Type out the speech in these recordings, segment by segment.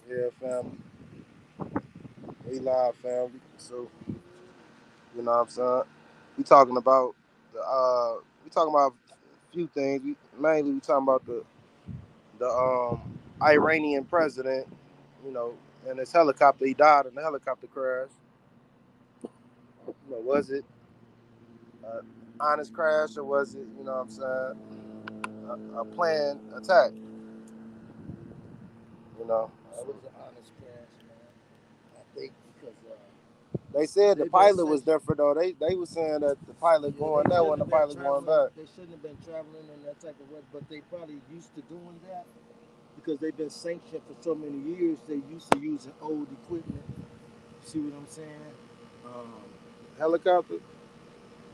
Yeah, family. We live, family. So, you know what I'm saying? We talking about we talking about a few things. Mainly we talking about the Iranian president, you know, and his helicopter. He died in a helicopter crash. You know, was it an honest crash or was it, you know what I'm saying, a planned attack? You know. It was an honest crash, man. I think because They said the they've been pilot was sanctioned. different though. They were saying that the pilot Yeah, going they that shouldn't one, the have been pilot going traveling. back. They shouldn't have been traveling in that type of weather, but they probably used to doing that because they've been sanctioned for so many years. They used to using old equipment. See what I'm saying? Um, Helicopter.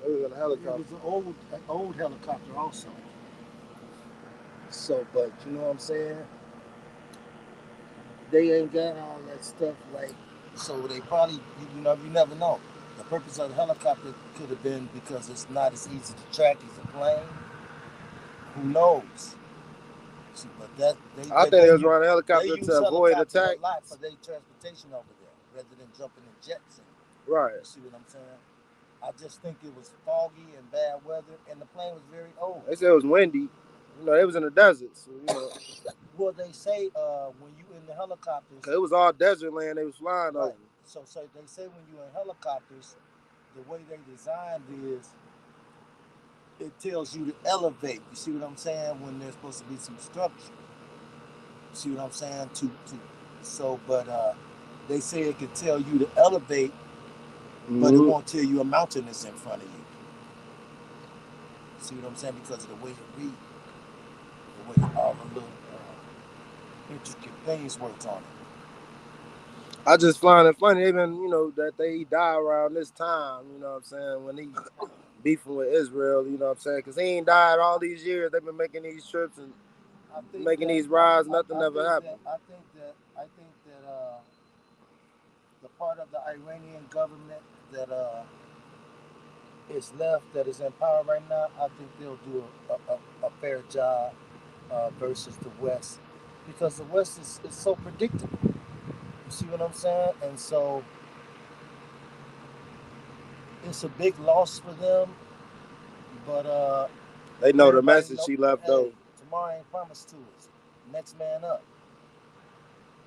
It was in a it helicopter. was an old helicopter also. So, but you know what I'm saying? They ain't got all that stuff like. So they probably, you never know. The purpose of the helicopter could have been because it's not as easy to track as a plane. Who knows? See, but that they I they think they, they was u- running a they helicopter to use avoid helicopters a attack. lot for their transportation over there, rather than jumping in jets. And Right. you see what I'm saying? I just think it was foggy and bad weather, and the plane was very old. They said it was windy. You know, it was in the desert, so you know, Well, they say when you in the helicopters, cause it was all desert land they was flying over. right? So they say when you in helicopters, the way they designed is it tells you to elevate. You see what I'm saying? When there's supposed to be some structure. See what I'm saying? But they say it can tell you to elevate, but it Mm-hmm. won't tell you a mountain is in front of you. See what I'm saying? Because of the way it reads, the way all the little intricate things work on it. I just find it funny, even you know that they die around this time. You know what I'm saying when he beefing with Israel. You know what I'm saying because he ain't died all these years. They've been making these trips and I think making that these rides. Nothing I ever think that happened. the part of the Iranian government that is left that is in power right now, I think they'll do a fair job versus the West because the West is so predictable. You see what I'm saying? And so it's a big loss for them, but They know the everybody message know. he left though. Hey, tomorrow ain't promised to us. Next man up.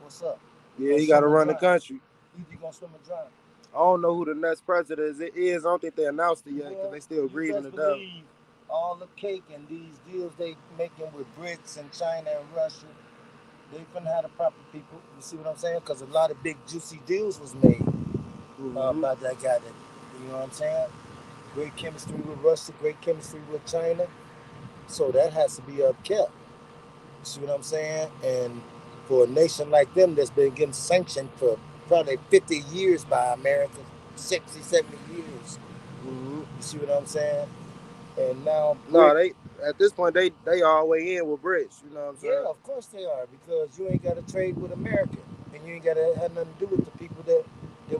What's up? You Yeah, gonna he got to swim or run the drown? country. Either you gonna swim or drown. I don't know who the next president is. I don't think they announced it yet because Well, they still you grieving best the death. believe all the cake and these deals they making with BRICS and China and Russia, they finna have the proper people. You see what I'm saying? Because a lot of big juicy deals was made Mm-hmm. by that guy. That you know what I'm saying? Great chemistry with Russia, great chemistry with China. So that has to be upkept. You see what I'm saying? And for a nation like them that's been getting sanctioned for probably 50 years by America, 60, 70 years. Mm-hmm. You see what I'm saying? And now No, BRIC. they at this point they all way in with Brits. You know what I'm Yeah, saying? of course they are because you ain't got to trade with America, and you ain't got to have nothing to do with the people that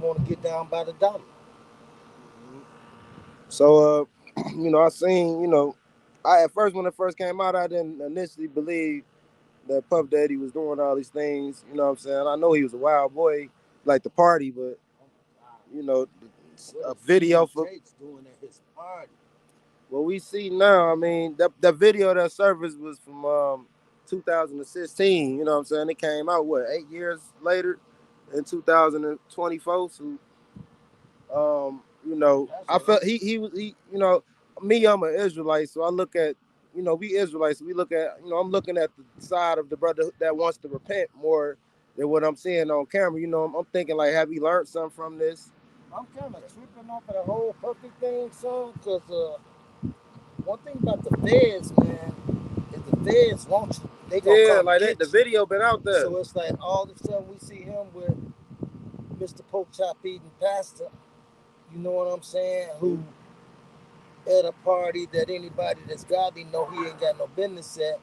want to get down by the dollar. So you know, I seen I at first when it first came out, I didn't initially believe that Puff Daddy was doing all these things. You know what I'm saying? I know he was a wild boy, like the party, but Oh my God, you know, what a is video TD for Jakes doing at his party? what we see now. I mean, the video that surfaced was from 2016. You know what I'm saying? It came out what 8 years later in 2024. So you know, That's I felt early. he was you know, me, I'm an Israelite, so I look at, we Israelites, we look at, I'm looking at the side of the brother that wants to repent more than what I'm seeing on camera. I'm thinking like, have he learned something from this? I'm kind of tripping off of the whole puppy thing, son, because one thing about the feds, man, if the feds want you, they gonna Yeah, come like that. The get you. video been out there. So it's like all of a sudden we see him with Mr. Pork Chop eating pastor. You know what I'm saying? Who at a party that anybody that's godly know he ain't got no business at,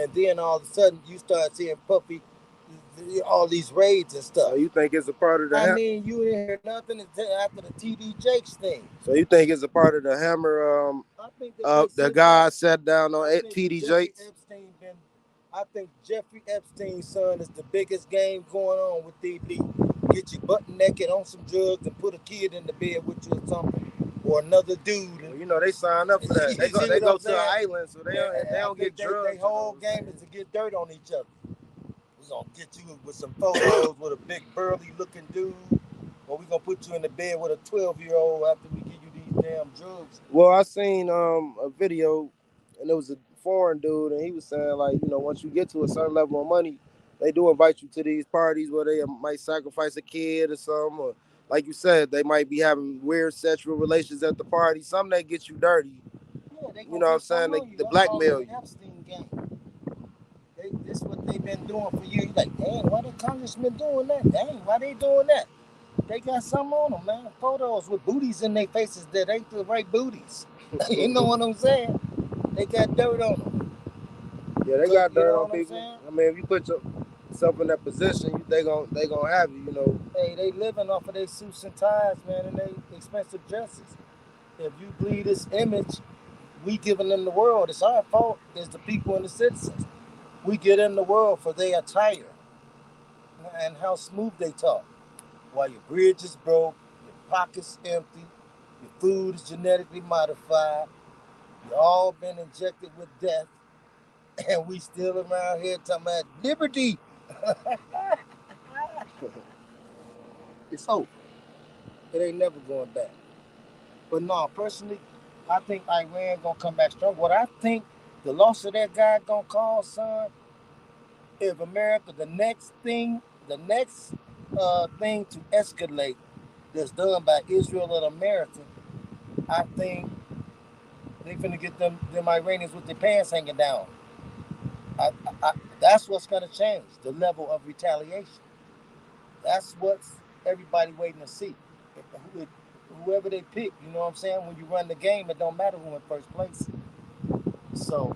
and then all of a sudden you start seeing Puffy, all these raids and So stuff. you think it's a part of the I mean, you didn't hear nothing until after the TD Jakes thing. so you think it's a part of the hammer? I think that they The sit down. guy sat down I on think TD Jeffrey Jakes. Epstein been I think Jeffrey Epstein's son is the biggest game going on with the elite. Get you butt naked on some drugs and put a kid in the bed with you or something, or another dude. Well, And you know they sign up for that. you see They what go I'm to an saying? island, so they I don't think get they drugged. You whole know what I'm game is saying? to get dirt on each other. We're gonna get you with some photos with a big burly looking dude, or we're gonna put you in the bed with a 12-year-old after we give you these damn drugs. Well, I seen a video, and it was a foreign dude, and he was saying like, you know, once you get to a certain level of money, they do invite you to these parties where they might sacrifice a kid or something, or like you said, they might be having weird sexual relations at the party. Something that gets you dirty. Yeah, they You gonna know what I'm get saying? something on They you. I call it blackmail the you. Epstein game. This what they've been doing for years. You like, dang, why the congressmen doing that? Dang, why they doing that? They got something on them, man. Photos with booties in their faces that ain't the right booties. You know what I'm saying? They got dirt on them. Yeah, they Cause got you dirt know on what I'm people. saying? I mean, if you put yourself in that position, they gonna have you. You know. Hey, they living off of their suits and ties, man, and they expensive dresses. If you bleed this image, we giving them the world. It's our fault. It's the people and the citizens. We get in the world for their attire and how smooth they talk. While your bridge is broke, your pockets empty, your food is genetically modified, you all been injected with death, and we still around here talking about liberty. It's over. It ain't never going back. But no, personally, I think Iran gonna come back strong. What I think the loss of that guy gonna cause, son, if America, the next thing to escalate that's done by Israel and America, I think they finna get them Iranians with their pants hanging down. I, I, that's what's gonna change the level of retaliation. That's what's everybody waiting to see. Whoever they pick, you know what I'm saying? When you run the game, it don't matter who in first place. So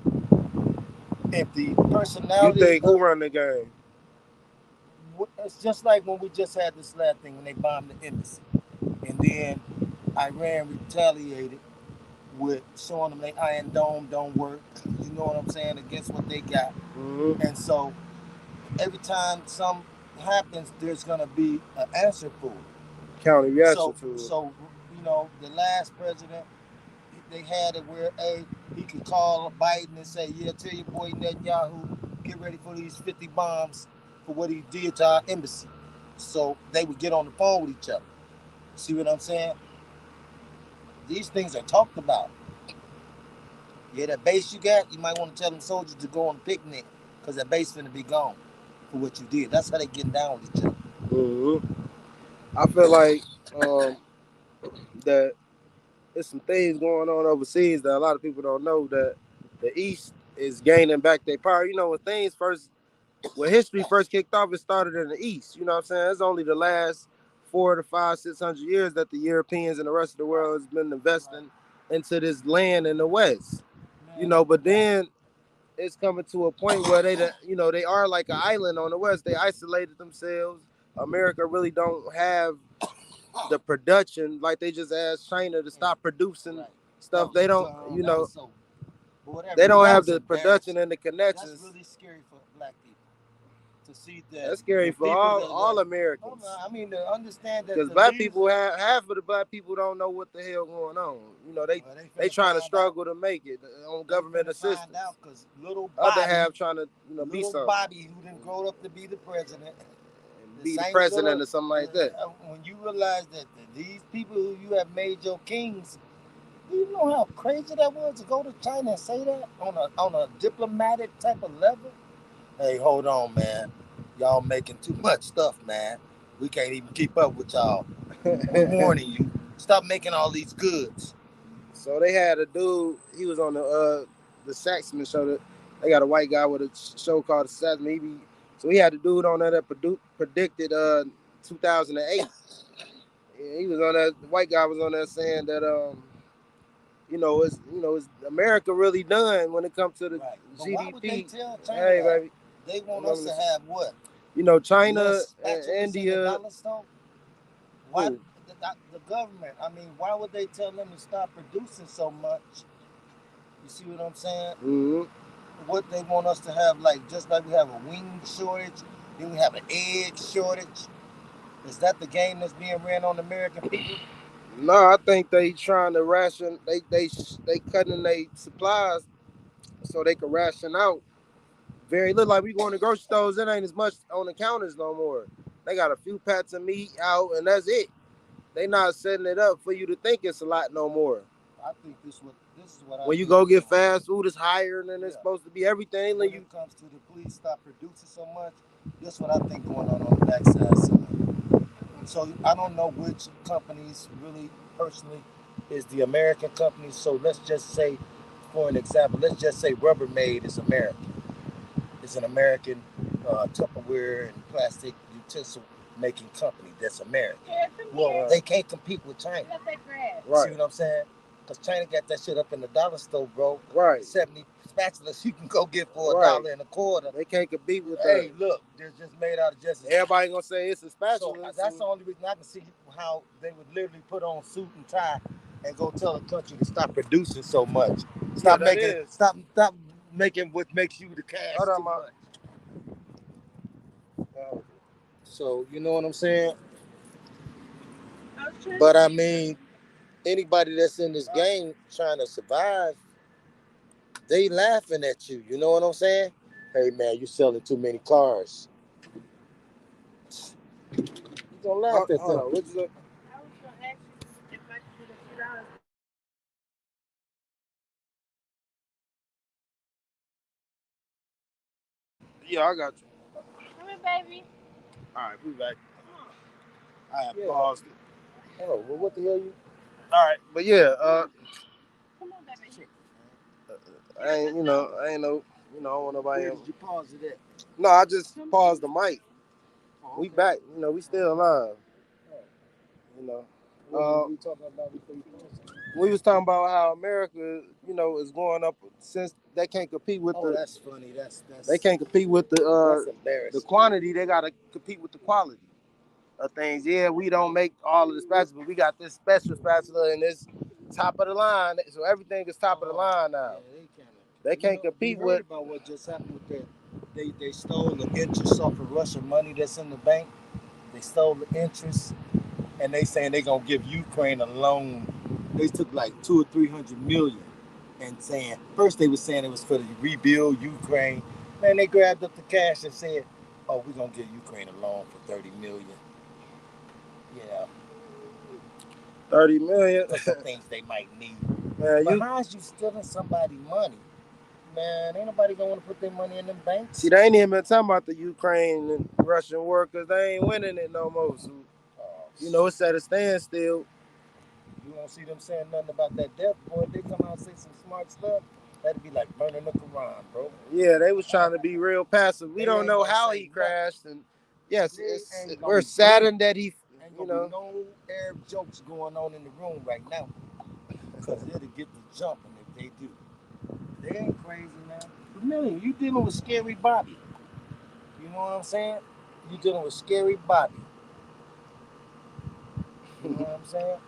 if the You personality think who of run the game? it's just like when we just had this last thing when they bombed the embassy, and then Iran retaliated with showing them their Iron Dome don't work. You know what I'm saying? Against what they got, Mm-hmm. and so every time some happens, there's gonna be an answer for it. Counter reaction So, to it. so you know, the last president, they had it where he could call Biden and say, "Yeah, tell your boy Netanyahu, get ready for these 50 bombs for what he did to our embassy." So they would get on the phone with each other. See what I'm saying? These things are talked about. Yeah, that base you got, you might want to tell them soldiers to go on a picnic because that base finna be gone for what you did. That's how they getting down with each other. Mm-hmm. I feel like um, that there's some things going on overseas that a lot of people don't know that the East is gaining back their power. You know, when history first kicked off, it started in the East. You know what I'm saying? It's only the last 400 to 500 to 600 years that the Europeans and the rest of the world has been Right. investing into this land in the West. You Man, know, but then it's coming to a point where you know, they are like an island on the West. They isolated themselves. America really don't have the production, like they just asked China to yeah, stop producing right. That stuff. was They don't, dumb. you That know, was so. But whatever they it is, don't that have was the production embarrassing. and the That's connections. really scary for black people to see that That's scary the for people all no, no, Americans. I mean to understand that Because the black leaders, people have half of the black people don't know what the hell going on. You know, well, they they finna trying to find out. struggle to make it on They government finna find out assistance. because little Other Bobby, half trying to, you know, be little something Bobby, who didn't grow up to be the president, and the be the same president little. or something like that. When you realize that these people who you have made your kings, do you know how crazy that was to go to China and say that on a diplomatic type of level? Hey, hold on, man. Y'all making too much stuff, man. We can't even keep up with y'all. We warning you. Stop making all these goods. So they had a dude. He was on the Saxman show. They got a white guy with a show called the Saxman. So he had a dude on there that predicted 2008. He was on that. The white guy was on there saying that is America really done when it comes to the Right. But why would they GDP? tell China Hey, that? baby, They want us remember to this? have what? You know, China Less and spatulas in the India. dollar store? Why Who? the government? I mean, why would they tell them to stop producing so much? You see what I'm saying? Mm-hmm. what they want us to have, like just like we have a wing shortage, then we have an egg shortage. Is that the game that's being ran on the American people? No, I think they trying to ration. They cutting their supplies so they can ration out. Very little. Like we going to grocery stores, it ain't as much on the counters no more. They got a few packs of meat out, and that's it. They not setting it up for you to think it's a lot no more. I think this is what I When you think. go get fast food, it's higher than it's Yeah. supposed to be. Everything When you it comes to the police stop producing so much, this is what I think going on the backside side. So I don't know which companies really personally is the American company. So let's just say, for an example, let's just say Rubbermaid is American. It's an American Tupperware and plastic utensil making company that's American. Well, they can't compete with China. Right. See what I'm saying? Because China got that shit up in the dollar store, bro. Right. 70 spatulas you can go get for $1.25. They can't compete with that. Hey, look, they're just made out of just. Everybody gonna say it's a spatula. So that's the only reason I can see how they would literally put on suit and tie and go tell the country to stop producing so much. Stop making. Stop making what makes you the cash too much. So you know what I'm saying? But I mean, anybody that's in this game trying to survive, they laughing at you. You know what I'm saying? Hey man, you selling too many cars. You gonna laugh at them. What's the? Yeah, I got you. Come here, baby. All right, we back. I have paused it. Oh, well, what the hell you? All right, but yeah, come on, baby. I ain't, I ain't no, I don't want nobody. Where did you pause it at? No, I just paused the mic. Oh, okay. We back. We still alive. You know. What were we talking about before you paused it? We was talking about how America, is going up since they can't compete with the. Oh, that's funny. That's. They can't compete with That's embarrassing. the quantity. They gotta compete with the quality of things. Yeah, we don't make all of the spatulas, but we got this special spatula and this top of the line. So everything is top of the line now. Yeah, they can't compete with. About what just happened with that? They stole the interest off of Russian money that's in the bank. They stole the interest, and they saying they gonna give Ukraine a loan. They took like 200 or 300 million, and saying first they were saying it was for the rebuild Ukraine. Man, they grabbed up the cash and said, "Oh, we're gonna give Ukraine a loan for 30 million." Yeah. 30 million. For some things they might need. Man, but how's you stealing somebody's money? Man, ain't nobody gonna want to put their money in them banks. See, they ain't even been talking about the Ukraine and Russian war because they ain't winning it no more. So, it's at a standstill. You don't see them saying nothing about that death, boy. If they come out and say some smart stuff, that'd be like burning the Quran, bro. Yeah, they was trying to be real passive. We don't know how he crashed, and yes, we're saddened that he. Ain't gonna be no Arab jokes going on in the room right now, because it'll get the jumping if they do. They ain't crazy now. But man, you dealing with scary Bobby. You know what I'm saying? You dealing with scary Bobby. You know what I'm saying?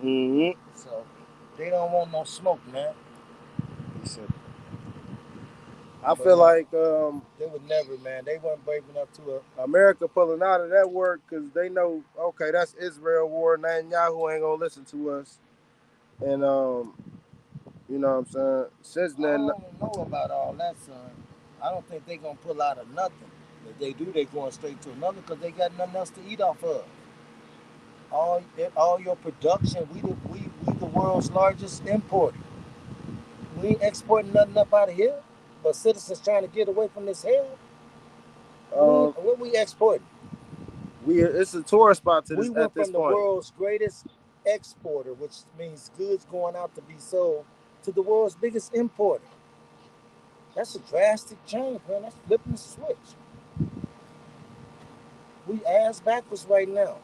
Mm-hmm. So they don't want no smoke, man. I feel like they would never, man. They weren't brave enough to America pulling out of that work because they know, okay, that's Israel war. Netanyahu ain't gonna listen to us, and you know what I'm saying. Since then, I don't know about all that, son. I don't think they gonna pull out of nothing. If they do, they going straight to another because they got nothing else to eat off of. All your production, we the world's largest importer. We ain't exporting nothing up out of here, but citizens trying to get away from this hell. What we exporting? It's a tourist spot to this. We went at this from the point. world's greatest exporter, which means goods going out to be sold, to the world's biggest importer. That's a drastic change, man. That's flipping the switch. We ass backwards right now.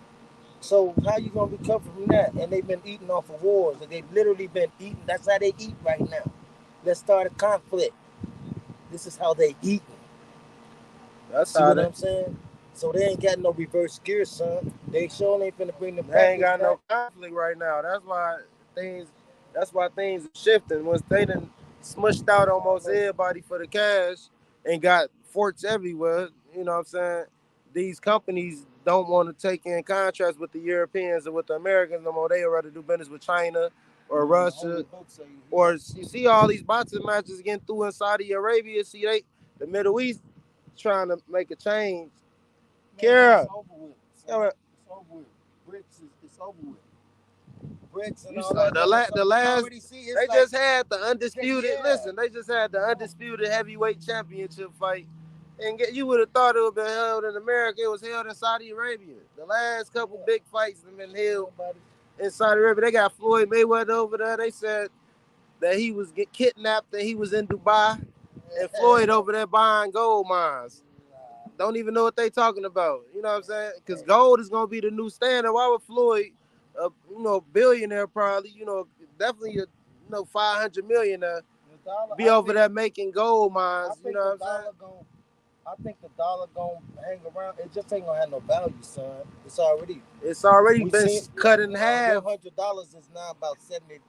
So how you gonna recover from that? And they've been eating off of wars. They've literally been eating. That's how they eat right now. Let's start a conflict. This is how they eat. That's See what I'm saying? So they ain't got no reverse gear, son. They sure ain't finna bring the. They ain't got no conflict right now. That's why things are shifting. Once they done smushed out almost everybody for the cash and got forts everywhere. You know what I'm saying? These companies don't want to take in contracts with the Europeans or with the Americans no more. They would rather do business with China or Russia. Or you see all these boxing matches getting through in Saudi Arabia. See, the Middle East trying to make a change. Kara. It's over with. It's over with. It's over with. Bricks and all that. The last they like, just had the undisputed. yeah. Listen, they just had the undisputed heavyweight championship fight, and you would have thought it would have been held in America. It was held in Saudi Arabia. The last couple big fights have been held in Saudi Arabia. They got Floyd Mayweather over there. They said that he was kidnapped and he was in Dubai, and Floyd over there buying gold mines. Don't even know what they talking about. You know what I'm saying? Because gold is gonna be the new standard. Why would Floyd, billionaire probably, definitely a 500 millionaire, be over there making gold mines? You know what I'm saying? I think the dollar gonna hang around. It just ain't gonna have no value, son. It's already been cut in half. $100 is now about $72.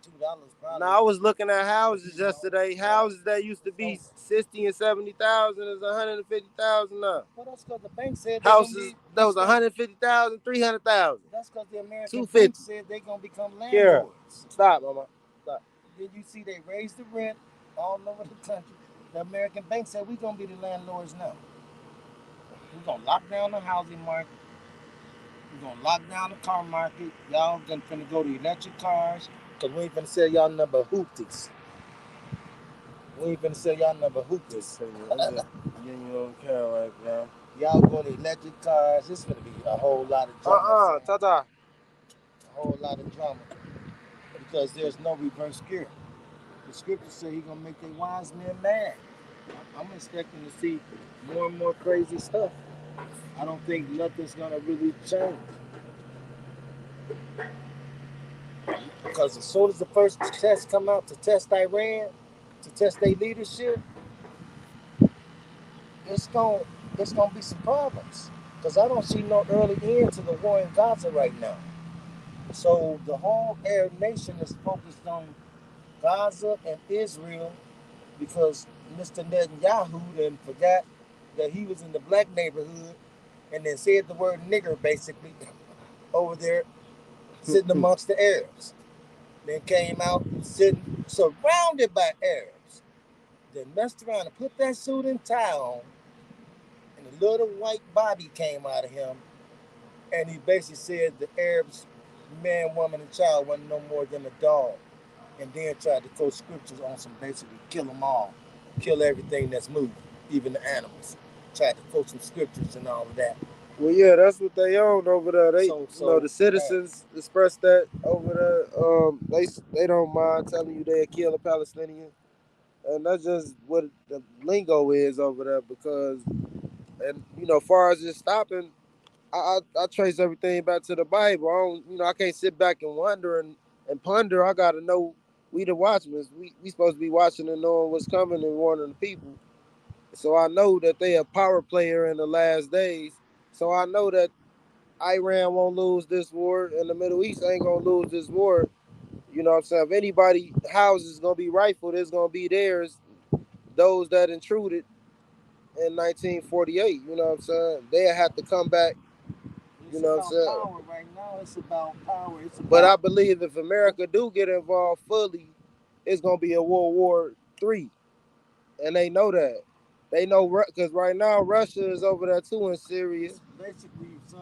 Now I was looking at houses yesterday. Houses that used to be 60 and 70,000 is 150,000 now. Well, that's because the bank said houses that was 150,000, 300,000. That's because the American bank said they're gonna become landlords. Stop, mama. Stop. Did you see they raised the rent all over the country? The American bank said we're gonna be the landlords now. We're gonna lock down the housing market. We're gonna lock down the car market. Y'all gonna go to electric cars, because we ain't gonna sell y'all number hoopties. We ain't gonna sell y'all number hoopties. Getting you on camera right now. Y'all go to electric cars. It's gonna be a whole lot of drama. Ta-ta. A whole lot of drama. Because there's no reverse gear. The scripture said he's gonna make the wise men mad. I'm expecting to see more and more crazy stuff. I don't think nothing's gonna really change. Because as soon as the first test come out to test Iran, to test their leadership, it's gonna be some problems. Because I don't see no early end to the war in Gaza right now. So the whole Arab nation is focused on Gaza and Israel, because Mr. Netanyahu then forgot that he was in the black neighborhood and then said the word nigger basically over there sitting amongst the Arabs. Then came out sitting surrounded by Arabs. Then messed around and put that suit and tie on, and a little white Bobby came out of him, and he basically said the Arabs, man, woman, and child wasn't no more than a dog. And then tried to quote scriptures on some basically kill them all, kill everything that's moving, even the animals. Tried to quote some scriptures and all of that. Well, yeah, that's what they own over there. They, the citizens express that over there. They don't mind telling you they'll kill a Palestinian, and that's just what the lingo is over there. Because, and far as just stopping, I trace everything back to the Bible. I can't sit back and wonder and ponder. I gotta know. We the watchmen. We supposed to be watching and knowing what's coming and warning the people. So I know that they a power player in the last days. So I know that Iran won't lose this war, and the Middle East ain't gonna lose this war. You know what I'm saying? If anybody house is gonna be rifled, it's gonna be theirs. Those that intruded in 1948. You know what I'm saying? They have to come back. You know what I'm saying? Power right now. It's about power. But I believe if America do get involved fully, it's gonna be a World War III, and they know that. They know because right now Russia is over there too in Syria. Basically, son,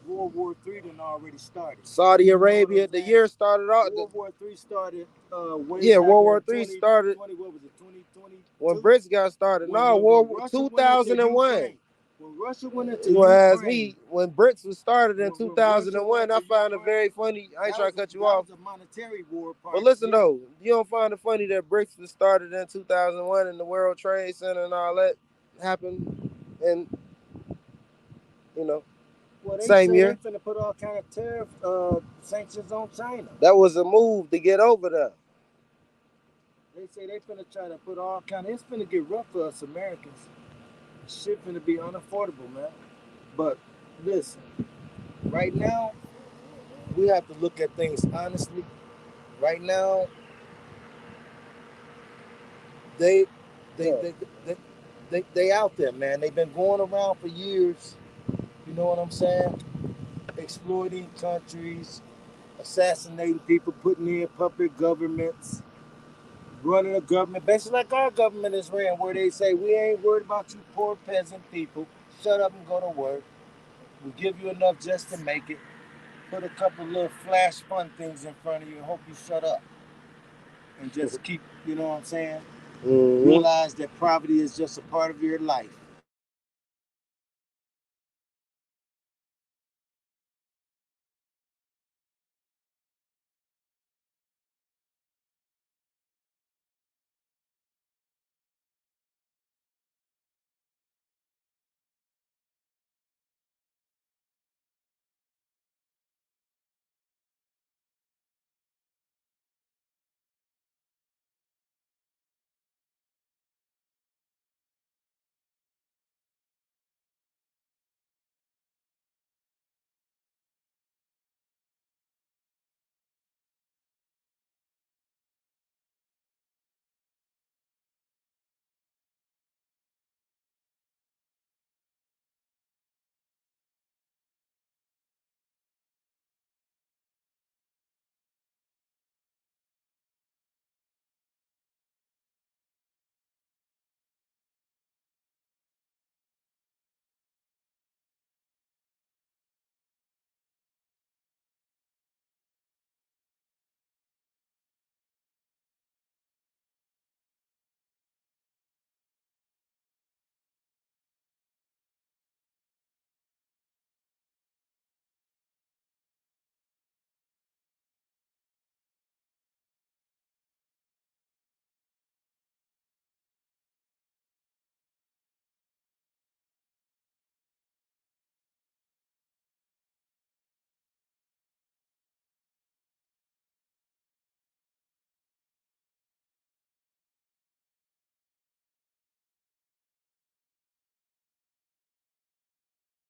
World War III done already started. Saudi Arabia, the year started off. World War III started. World War III started. What was it? 2020. When Brits got started. No, World War 2001. When Russia went into Ukraine, ask me when Brits was started in 2001. I find it very funny. I ain't trying to cut you off. That was a monetary war. But listen though, you don't find it funny that Brits was started in 2001 and the World Trade Center and all that happened, and same year. They're finna put all kind of tariff sanctions on China. That was a move to get over there. They say they finna try to put all kind of. It's finna get rough for us Americans. Shit finna be unaffordable, man. But listen, right now we have to look at things honestly. Right now, They they Yeah. they they, they out there, man. They've been going around for years. You know what I'm saying? Exploiting countries, assassinating people, putting in puppet governments, running a government basically like our government is ran, where they say we ain't worried about you poor peasant people. Shut up and go to work. We give you enough just to make it. Put a couple little flash fun things in front of you and hope you shut up and just keep. You know what I'm saying? Mm-hmm. Realize that poverty is just a part of your life.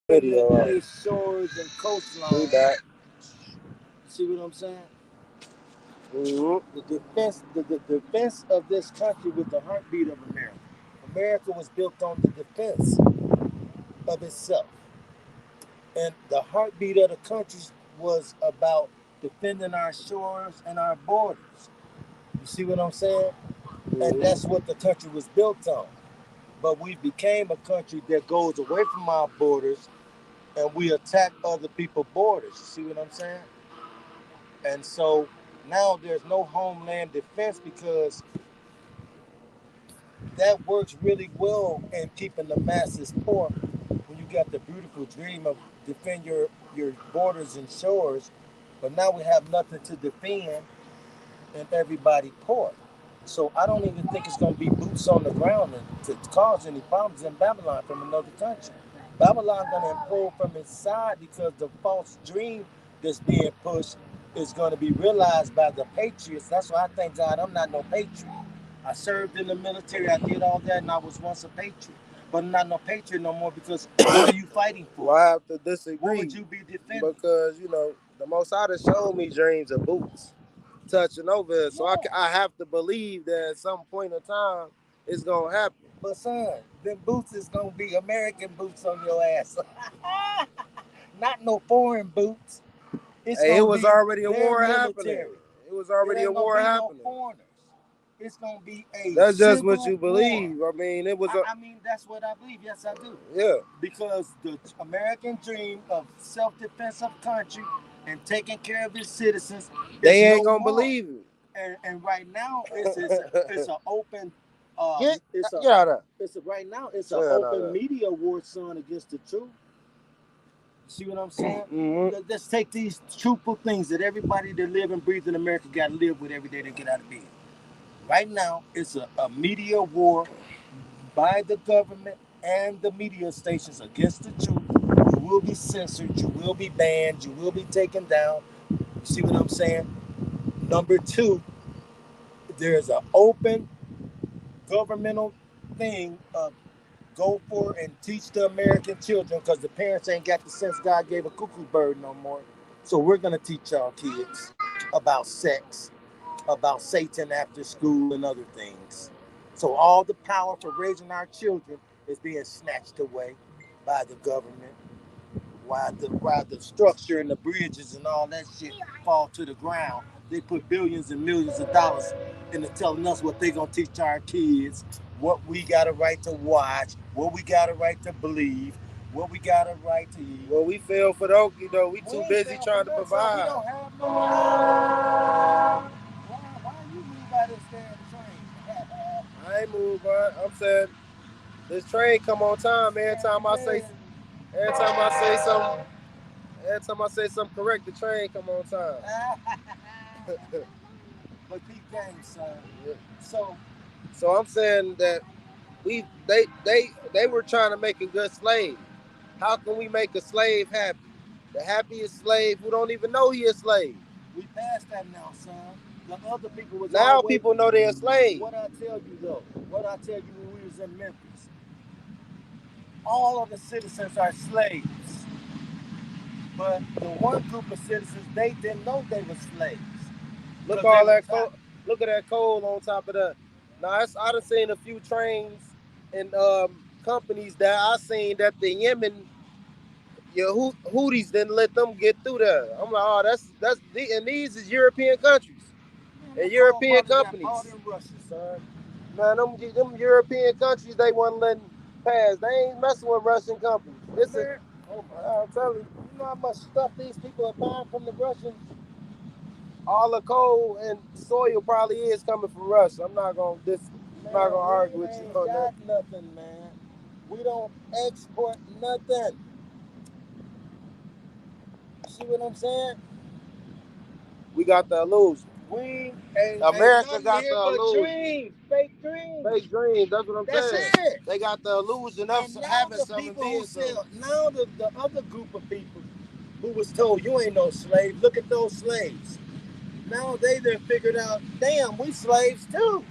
Video. These shores and We coastlines. back. See what I'm saying? Mm-hmm. The defense of this country was the heartbeat of America. America was built on the defense of itself. And the heartbeat of the country was about defending our shores and our borders. You see what I'm saying? And Mm-hmm. that's what the country was built on. But we became a country that goes away from our borders and we attack other people's borders. You see what I'm saying? And so now there's no homeland defense because that works really well in keeping the masses poor when you got the beautiful dream of defend your borders and shores, but now we have nothing to defend and everybody poor. So I don't even think it's going to be boots on the ground to cause any problems in Babylon from another country. Babylon going to improve from its side because the false dream that's being pushed is going to be realized by the patriots. That's why I thank God I'm not no patriot. I served in the military, I did all that, and I was once a patriot. But I'm not no patriot no more because what are you fighting for? Well, I have to What would disagree you be defending? because the Most High has showed me dreams of boots touching over it. So Yeah. I have to believe that at some point in time it's gonna happen. But son, them boots is gonna be American boots on your ass. Not no foreign boots. It's Hey, it gonna was be already a their war happening. military. It was It already a ain't gonna war be no happening. foreigners. It's gonna be a That's just what civil you war. believe. I mean, it was a I mean, that's what I believe. Yes, I do. yeah. Because the American dream of self-defense of country and taking care of its citizens is They ain't no gonna more. believe it. And right now it's an open get it's a get out of right now it's an there. open media war, son, against the truth. See what I'm saying? Mm-hmm. Let's take these truthful things that everybody that live and breathe in America got to live with every day they get out of bed. Right now, it's a media war by the government and the media stations against the truth. You will be censored. You will be banned. You will be taken down. You see what I'm saying? Number two, there's an open governmental thing of go for and teach the American children because the parents ain't got the sense God gave a cuckoo bird no more. So we're gonna teach our kids about sex, about Satan after school and other things. So all the power for raising our children is being snatched away by the government, while the structure and the bridges and all that shit fall to the ground. They put billions and millions of dollars into telling us what they gonna teach our kids, what we got a right to watch, what we got a right to believe, what we got a right to eat. Well, we fell for the okie though. We too ain't busy fell trying for to nothing, son. We provide. don't have no power. Why you move by this damn train? I ain't moved, but I'm saying this train come on time. Every time I say something correct, the train come on time. But peep game, son. Yeah. So So I'm saying that they were trying to make a good slave. How can we make a slave happy? The happiest slave who don't even know he a slave. we passed that now, son. The other people was Now always. people know they're a slave. What I tell you though, what I tell you when we was in Memphis, all of the citizens are slaves. But the one group of citizens, they didn't know they were slaves. Look 'Cause they all were that coal. Look at that coal on top of the. Now I done seen a few trains and companies that I seen that the Yemen your Houthis didn't let them get through there. I'm like, oh, and these is European countries and European companies. In Russia, son. Man, them European countries they wasn't letting pass. They ain't messing with Russian companies. Oh my! I'm telling you, You know how much stuff these people are buying from the Russians? all the coal and soil probably is coming from Russia. I'm not gonna argue with you on that. Nothing, man. We don't export nothing. See what I'm saying? We got the illusion. We America got the illusion. dreams, fake dreams. Fake dreams. That's what I'm saying. It. They got the illusion of having something being so. Now the other group of people who was told you ain't no slave. Look at those slaves. Now they done figured out, damn, we slaves too.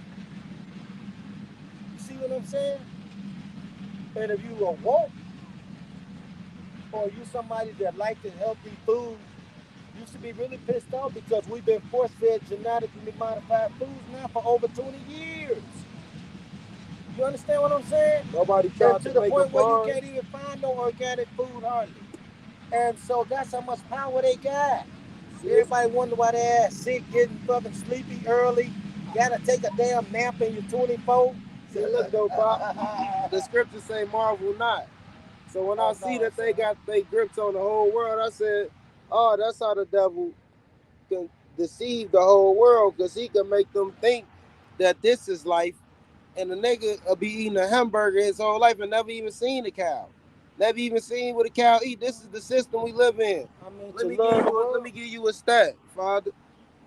You see what I'm saying? And if you are woke or you somebody that like the healthy food, you should be really pissed off because we've been force fed genetically modified foods now for over 20 years. You understand what I'm saying? Nobody tried to to the make point a where you farm. can't even find no organic food hardly. And so that's how much power they got. Everybody wonder why they ass sick, getting fucking sleepy early. Gotta take a damn nap in your 24. See, look though, Pop. The scriptures say marvel not. So when I see that they got they grips on the whole world, I said, oh, that's how the devil can deceive the whole world because he can make them think that this is life. And the nigga will be eating a hamburger his whole life and never even seen a cow. Never even seen what a cow eat. This is the system we live in. Let me give you a stat, Father,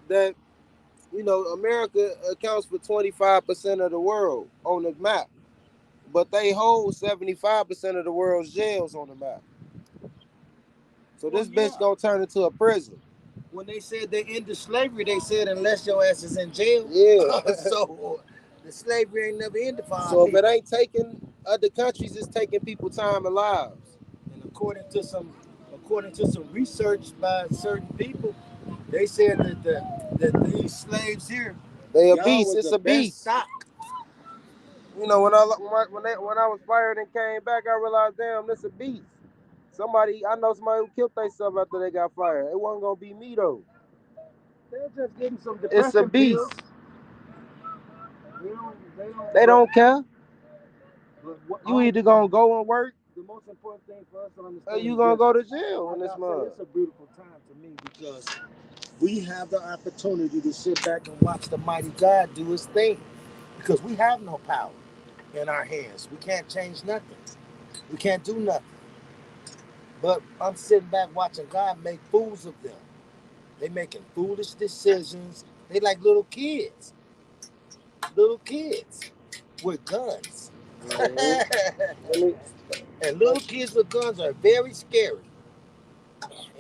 that America accounts for 25% of the world on the map, but they hold 75% of the world's jails on the map. So this bitch gonna turn into a prison. When they said they ended slavery, they said unless your ass is in jail. Yeah. So the slavery ain't never ended for So if it ain't taking other countries, it's taking people time and lives. And according to some research by certain people, they said that these slaves here, they a beast. It's a beast. Stock. When I was fired and came back, I realized, damn, this a beast. I know somebody who killed themselves after they got fired. It wasn't gonna be me though. They're just getting some depression. It's a beast. They don't care. You either gonna go and work. The most important thing for us to understand. Or you gonna go to jail in this month. It's a beautiful time to me because we have the opportunity to sit back and watch the mighty God do his thing. Because we have no power in our hands. We can't change nothing. We can't do nothing. But I'm sitting back watching God make fools of them. They making foolish decisions. They like little kids. Little kids with guns. Mm-hmm. And little kids with guns are very scary.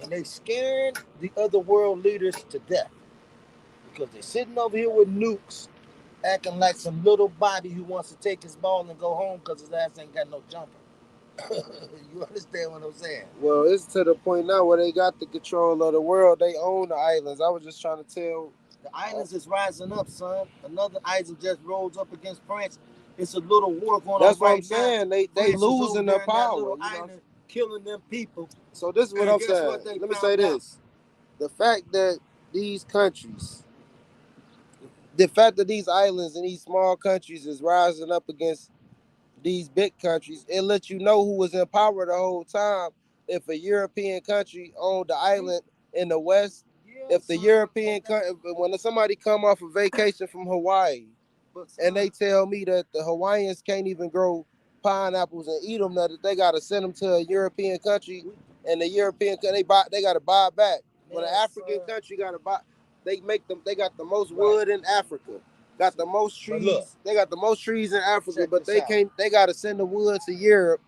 And they scaring the other world leaders to death. Because they're sitting over here with nukes, acting like some little Bobby who wants to take his ball and go home because his ass ain't got no jumper. You understand what I'm saying? Well, it's to the point now where they got the control of the world. They own the islands. I was just trying to tell. The islands is rising up, son. Another island just rolls up against France. It's a little war going on That's what I'm right now. saying. They France is losing over their there in that power. little You know. island, killing them people. So this is what And I'm guess saying. what they Let me say found out? this: the fact that these countries, the fact that these islands and these small countries is rising up against these big countries, it lets you know who was in power the whole time. If a European country owned the island in the West, if the European country, when somebody come off a vacation from Hawaii, and they tell me that the Hawaiians can't even grow pineapples and eat them, that they got to send them to a European country, and the European they got to buy back. When an African country got to buy, they make them. They got the most wood in Africa. Got the most trees. Look, they got the most trees in Africa, but they can't. They got to send the wood to Europe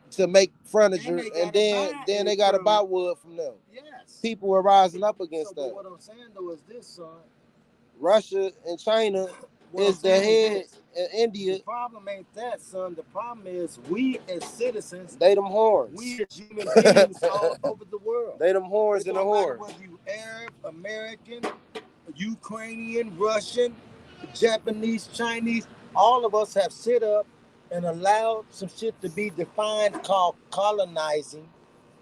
to make furniture, and then they got to buy wood from them. Yes. People are rising up against that. But what I'm saying though is this, son. Russia and China is the head, and India. The problem ain't that, son. The problem is we as citizens. They them horns. We as human beings all over the world. They them horns in the horn. Whether you Arab, American, Ukrainian, Russian, Japanese, Chinese, all of us have sit up and allowed some shit to be defined called colonizing,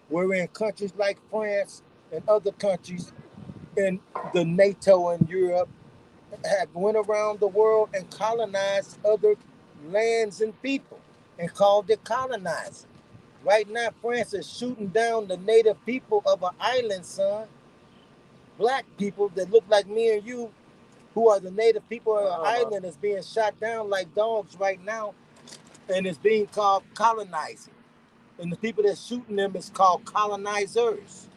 wherein countries like France and other countries in the NATO and Europe have went around the world and colonized other lands and people and called it colonizing. Right now, France is shooting down the native people of an island, son. Black people that look like me and you, who are the native people of the island, is being shot down like dogs right now, and it's being called colonizing. And the people that's shooting them is called colonizers.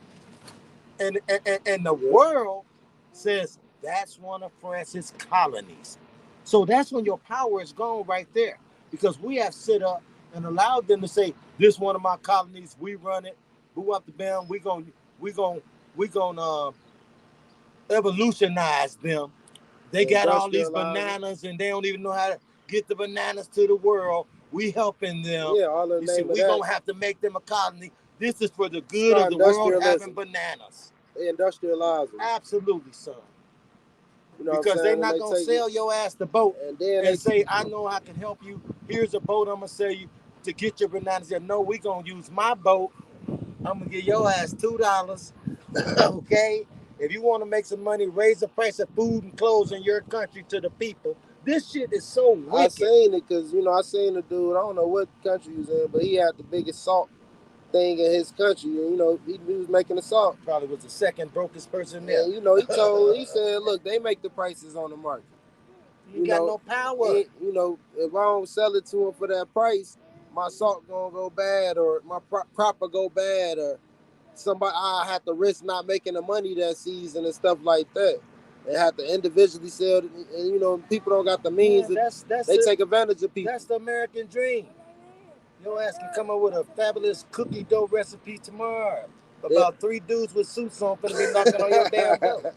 And the world says that's one of France's colonies. So that's when your power is gone right there. Because we have sit up and allowed them to say, this one of my colonies, we run it, who up the band, we gonna evolutionize them. They got all these bananas and they don't even know how to get the bananas to the world. We helping them. Yeah, all in the name of that. We gonna have to make them a colony. This is for the good of the world having bananas. They industrialize them. Absolutely, son. You know because they're not gonna sell your ass the boat and then they say, I know I can help you. Here's a boat I'm gonna sell you to get your bananas. No, we gonna use my boat. I'm gonna give your ass $2. Okay? If you want to make some money, raise the price of food and clothes in your country to the people. This shit is so wicked. I seen it because, I seen the dude, I don't know what country he was in, but he had the biggest salt thing in his country. And, he was making the salt. Probably was the second brokest person there. And, he said, look, they make the prices on the market. You got no power. If I don't sell it to him for that price, my salt gonna go bad, or my crop will go bad, or somebody I had to risk not making the money that season and stuff like that. They have to individually sell it, and people don't got the means. Yeah, they take advantage of people. That's the American dream. Your ass can come up with a fabulous cookie dough recipe tomorrow. About 3 dudes with suits on finna be knocking on your damn door.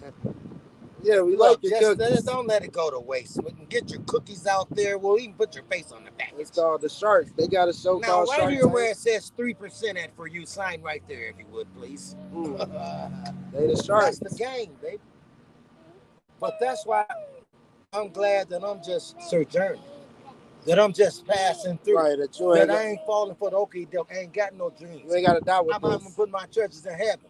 Yeah, we like your cookies. Just don't let it go to waste. We can get your cookies out there. We'll even put your face on the package. It's called the Sharks. They got a show called Shark Tank. Now, right here where it says 3% at for you, sign right there if you would, please. They the Sharks. That's the game, baby. But that's why I'm glad that I'm just sojourning. That I'm just passing through. Right, that I ain't falling for the okey doke. I ain't got no dreams. You ain't got to die with this. I'm going to put my treasures in heaven.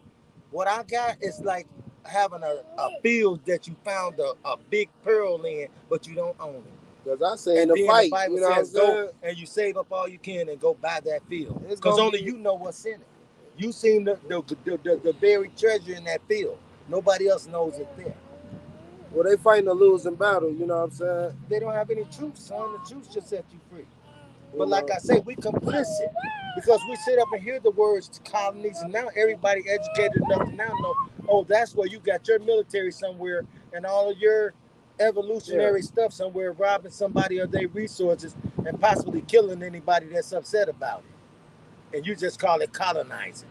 What I got is like having a field that you found a big pearl in, but you don't own it. Because I say in the fight, the Bible says go and you save up all you can and go buy that field. Because only you know what's in it. You seen the buried treasure in that field. Nobody else knows it there. Well, they fighting a losing battle, you know what I'm saying? They don't have any truth, son. The truth just set you free. But like I say, we complicit because we sit up and hear the words colonies, and now everybody educated enough to now know, oh, that's where you got your military somewhere and all of your evolutionary stuff somewhere, robbing somebody of their resources and possibly killing anybody that's upset about it. And you just call it colonizing.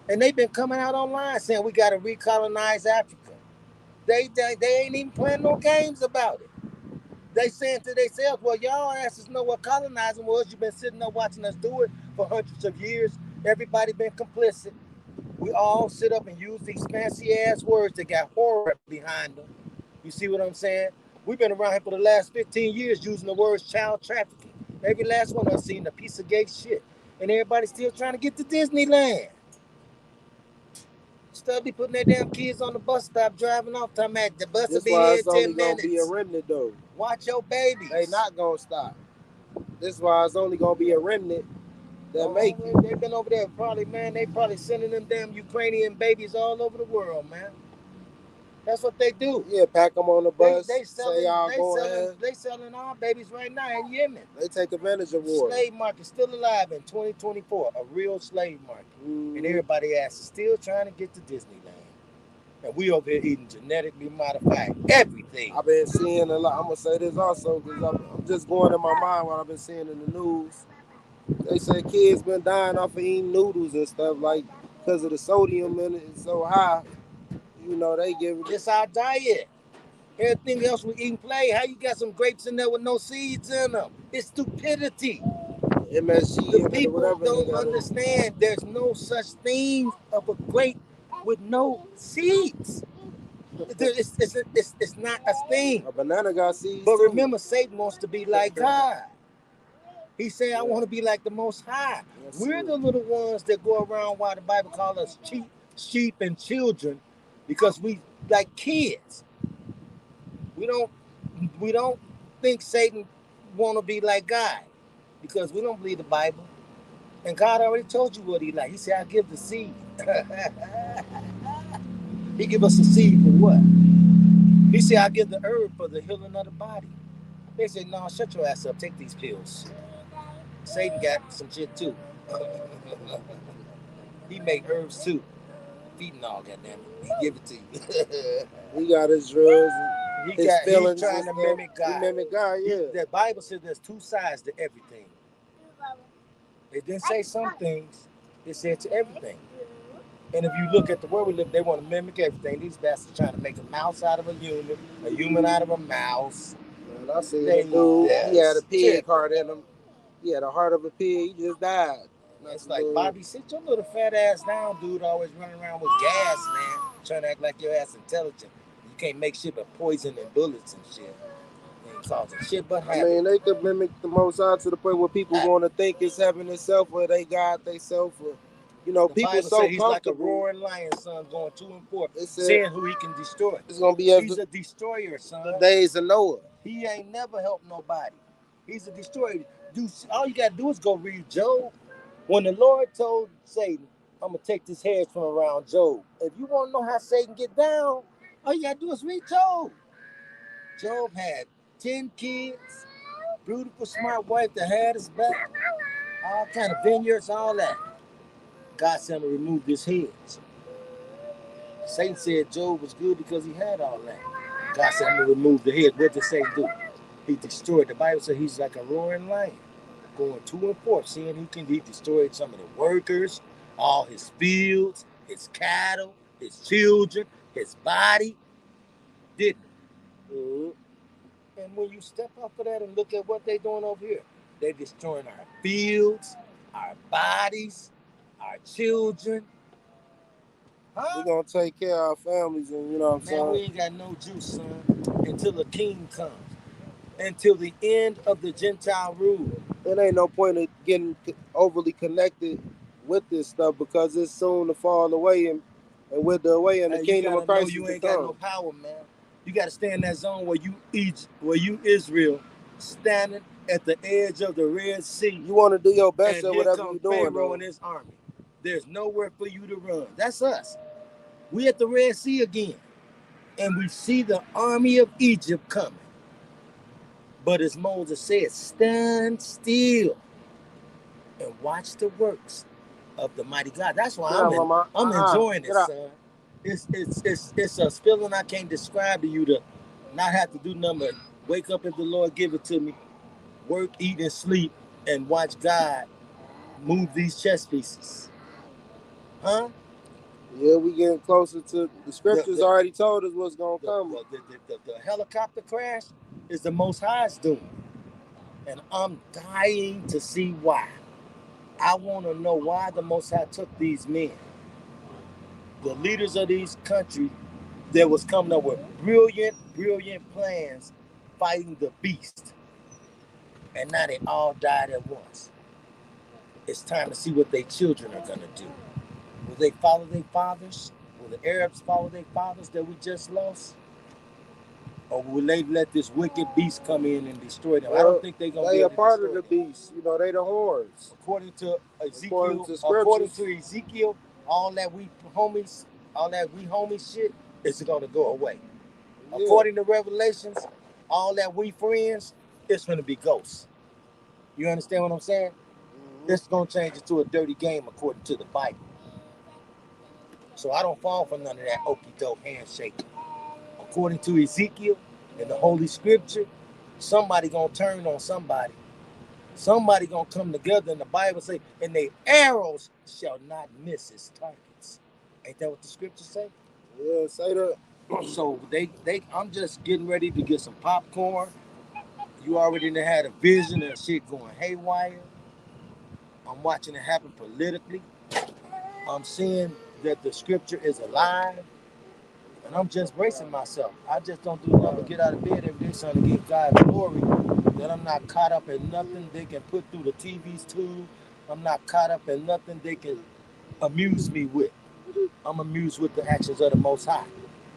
And they've been coming out online saying we got to recolonize Africa. They ain't even playing no games about it. They saying to themselves, well, y'all asses know what colonizing was. You've been sitting there watching us do it for hundreds of years. Everybody been complicit. We all sit up and use these fancy ass words that got horror behind them. You see what I'm saying? We've been around here for the last 15 years using the words child trafficking. Every last one I've seen a piece of gay shit. And everybody's still trying to get to Disneyland. Still be putting their damn kids on the bus stop driving off. Talking about the bus will This be why here in it's only 10 gonna be a minutes. remnant though. Watch your babies. They not gonna stop. This why it's only gonna be a remnant that make it. They've been over there probably, man. They probably sending them damn Ukrainian babies all over the world, man. That's what they do. Yeah, pack them on the bus. They selling, say y'all going ahead. they selling our babies right now in Yemen. They take advantage of war. Slave market still alive in 2024, a real slave market, and everybody ass is still trying to get to Disneyland, and we over here eating genetically modified everything. I've been seeing a lot. I'm gonna say this also because I'm just going in my mind what I've been seeing in the news. They say kids been dying off of eating noodles and stuff like because of the sodium in it is so high. You know they give it. It's our diet. Everything else we eat and play. How you got some grapes in there with no seeds in them? It's stupidity. MSG. The people don't understand. There's no such thing of a grape with no seeds. It's not a thing. A banana got seeds. But remember, Satan wants to be like God. He said, I want to be like the Most High. Yes, we're the little ones that go around why the Bible calls us sheep and children, because we like kids. We don't think Satan want to be like God, because we don't believe the Bible. And God already told you what he like. He said, I give the seed. He give us the seed for what? He said, I give the herb for the healing of the body. They said, no, shut your ass up. Take these pills. Satan got some shit too. He make herbs too. Feeding all, goddamn it. He give it to you. He got his drugs. He's trying to mimic God. He mimic God, yeah. The Bible says there's two sides to everything. It didn't say some things. It said to everything. And if you look at the world we live, they want to mimic everything. These bastards trying to make a mouse out of a human out of a mouse. Man, I see a dude. He had a pig heart in him. He had a heart of a pig. He just died. It's like, Bobby, sit your little fat ass down, dude. Always running around with gas, man. Trying to act like your ass intelligent. You can't make shit but poison and bullets and shit. Ain't causing shit but havoc. I mean, they could mimic the Most High to the point where people want to think it's heaven itself, where they God they self. You know, the people Bible so he's comfortable. Like a roaring lion, son, going 2 and 4, seeing who he can destroy. It's gonna be he's a destroyer, son. The days of Noah. He ain't never helped nobody. He's a destroyer. Dude, all you gotta do is go read Job. When the Lord told Satan, I'm gonna take this hedge from around Job. If you want to know how Satan get down, all you gotta do is read Job. Job had 10 kids, beautiful, smart wife that had his back, all kind of vineyards, all that. God said, I'm gonna remove this hedge. Satan said Job was good because he had all that. God said, I'm gonna remove the hedge. What did Satan do? He destroyed. The Bible said he's like a roaring lion, going 2 and 4, seeing he destroyed some of the workers, all his fields, his cattle, his children, his body. Didn't he? Mm-hmm. And when you step off of that and look at what they're doing over here, they're destroying our fields, our bodies, our children. Huh? We're going to take care of our families, and you know what I'm saying? Man, we ain't got no juice, son, until the king comes. Until the end of the Gentile rule. There ain't no point in getting overly connected with this stuff, because it's soon to fall away and with the away in the kingdom of Christ. You ain't got no power, man. You got to stay in that zone where you Israel, standing at the edge of the Red Sea. You want to do your best at whatever you're doing. Pharaoh and his army. There's nowhere for you to run. That's us. We at the Red Sea again, and we see the army of Egypt coming. But as Moses said, stand still and watch the works of the mighty God. That's why I'm enjoying it, son. It's a feeling I can't describe to you, to not have to do nothing but wake up if the Lord give it to me, work, eat, and sleep, and watch God move these chess pieces. Huh? Yeah, we getting closer to the scriptures. Already told us what's gonna come. The helicopter crash is the Most High's doing, and I'm dying to see why. I want to know why the Most High took these men, the leaders of these countries, that was coming up with brilliant plans fighting the beast, and now they all died at once. It's time to see what their children are gonna do. Will they follow their fathers? Will the Arabs follow their fathers that we just lost? Or will they let this wicked beast come in and destroy them? Well, I don't think they're gonna be able to destroy them. They a part of the beast. You know, they the horns. According to Ezekiel, all that we homies shit is gonna go away. Yeah. According to Revelations, all that we friends, it's gonna be ghosts. You understand what I'm saying? Mm-hmm. It's gonna change it to a dirty game according to the Bible. So I don't fall for none of that okey doke handshake. According to Ezekiel and the Holy Scripture, somebody gonna turn on somebody. Somebody gonna come together, and the Bible say, and their arrows shall not miss its targets. Ain't that what the Scriptures say? Yeah, say that. So I'm just getting ready to get some popcorn. You already had a vision of shit going haywire. I'm watching it happen politically. I'm seeing that the Scripture is alive. And I'm just bracing myself. I just don't do nothing but get out of bed every day trying to give God glory. That I'm not caught up in nothing they can put through the TV's tube. I'm not caught up in nothing they can amuse me with. I'm amused with the actions of the Most High.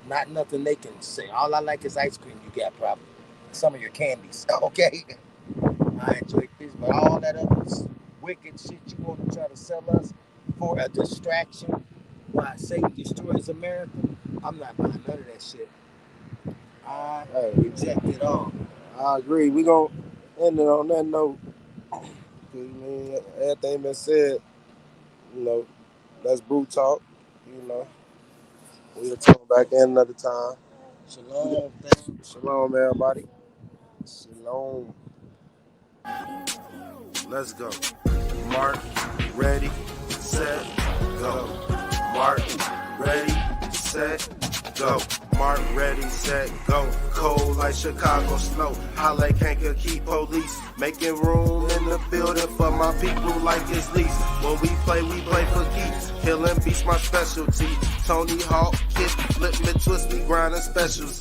Not nothing they can say. All I like is ice cream you got probably. Some of your candies. Okay? I enjoy this, but all that other wicked shit you want to try to sell us for a distraction why Satan destroys America, I'm not buying none of that shit. I reject it all. I agree. We gonna end it on that note. Everything been said, you know, that's Brew Talk. You know, we'll talk back in another time. Shalom, Shalom, everybody. Shalom. Let's go. Mark, ready, set, go. Mark, ready, set, go. Mark, ready, set, go. Cold like Chicago snow. Holla can't keep police. Making room in the building for my people like it's lease. When we play for keeps. Killing beats my specialty. Tony Hawk, kick, flip me, twist me, grind a specialty.